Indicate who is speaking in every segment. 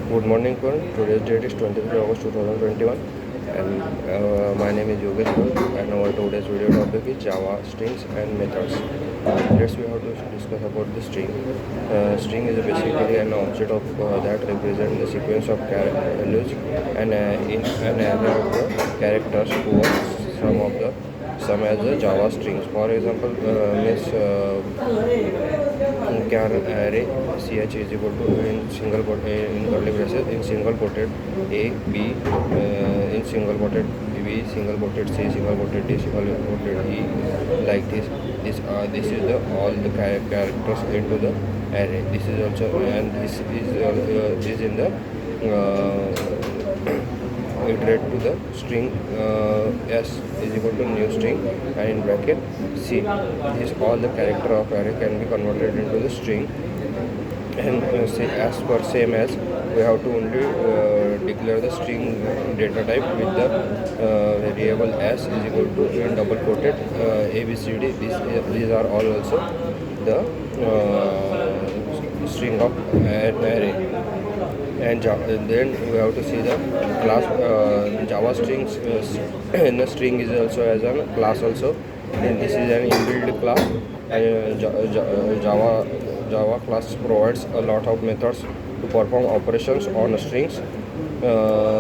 Speaker 1: Good morning, everyone. Today's date is 23 August 2021, and my name is Yogesh Paul, and our today's video topic is Java strings and methods. Let's we have to discuss about the string. String is basically an object of that represents the sequence of values and in an array of the characters over some as the Java strings. For example, means char array ch is equal to in single in curly braces in single quoted a b in single quoted b single quoted c single quoted d single quoted e, like this is the all the characters into the array. This is also, and this is in the iterate to the string s is equal to new string, and in bracket c, this all the character of array can be converted into the string. And say as per same as we have to only declare the string data type with the variable s is equal to in double quoted abcd. These are all also the string of array. And then we have to see the class Java strings. In the string is also as a class also, and this is an inbuilt class. Java class provides a lot of methods to perform operations on strings,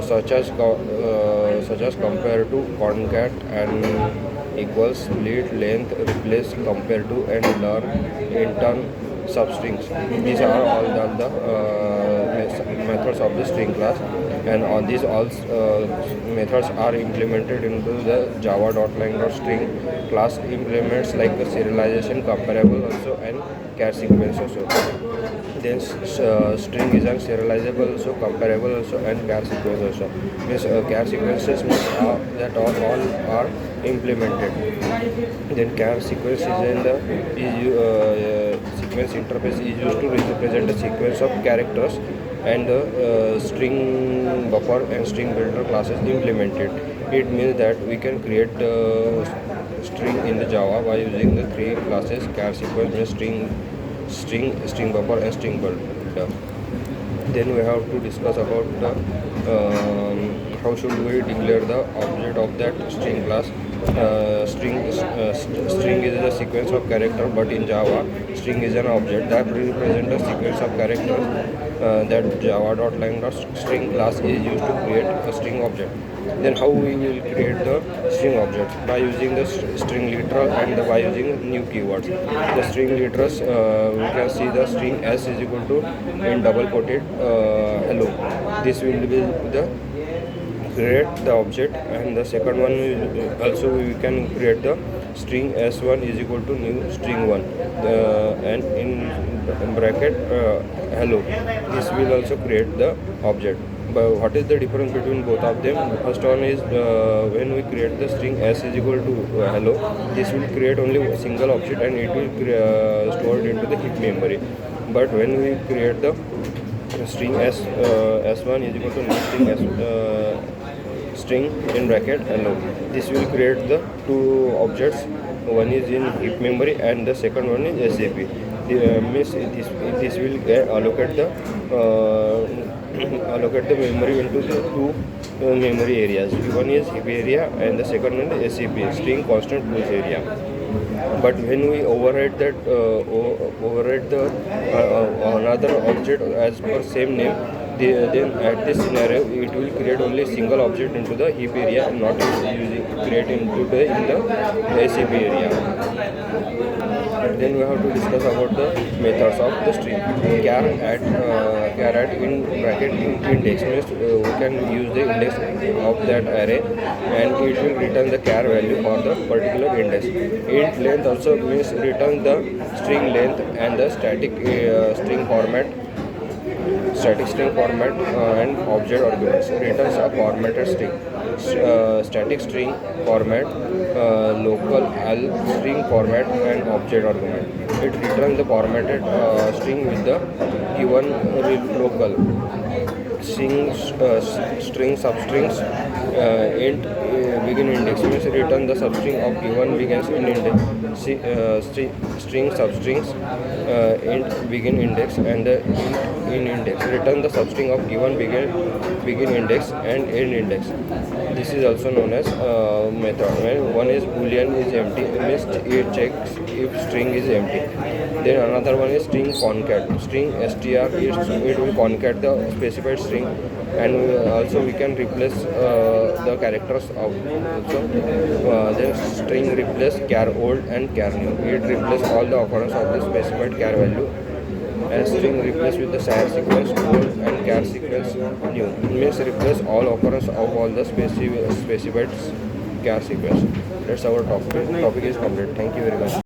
Speaker 1: such as compare to, concat, and equals, split, length, replace, compare to, and learn, intern, substrings. These are all the methods of the string class, and all these methods are implemented into the java.lang.string class. Implements like the serialization, comparable also, and char sequence also. Then string is serializable also, comparable also, and char sequence also. Means char sequences means that all are implemented. Then char sequence is in the sequence interface is used to represent a sequence of characters, and the string buffer and string builder classes implemented. It means that we can create string in the Java by using the three classes: char sequence means string buffer, and string builder. Then we have to discuss about the how should we declare the object of that string class. String is a sequence of character, but in Java, string is an object that represents a sequence of characters. That java.lang.string class is used to create a string object. Then how we will create the string object? By using the string literal and by using new keywords. The string literals, we can see the string s is equal to in double quoted hello. This will be the create the object, and the second one also we can create the string s1 is equal to new string 1, and in bracket hello. This will also create the object. But what is the difference between both of them? The first one is when we create the string s is equal to hello, this will create only a single object, and it will stored into the heap memory. But when we create the string s1 is equal to new string string in bracket hello, this will create the two objects. One is in heap memory and the second one is SAP. Means this will allocate the memory into the two memory areas. One is heap area and the second one is SAP, string constant pools area. But when we override the another object as per same name, then at this scenario it will create only single object into the heap area, and not create into the in the SAP area. Then we have to discuss about the methods of the string. Char add in bracket index means we can use the index of that array, and it will return the char value for the particular index. Int length also means return the string length, and the static string format and object arguments. Returns a formatted string. Static string format, local string format, and object argument. It returns the formatted string with the given local. string substrings int begin index means return the substring of given begins in index. String substrings int begin index and the int in index return the substring of given begin index and end index. This is also known as method. When one is boolean is empty means it checks if string is empty. Then another one is string concat. String str it will concat the specified string, and also we can replace the characters of also. Then string replace char old and char new. It replaces all the occurrence of the specified char value. And string replace with the char sequence old and char sequence new means replace all occurrence of all the specified char sequence. That's our topic. Topic is complete. Thank you very much.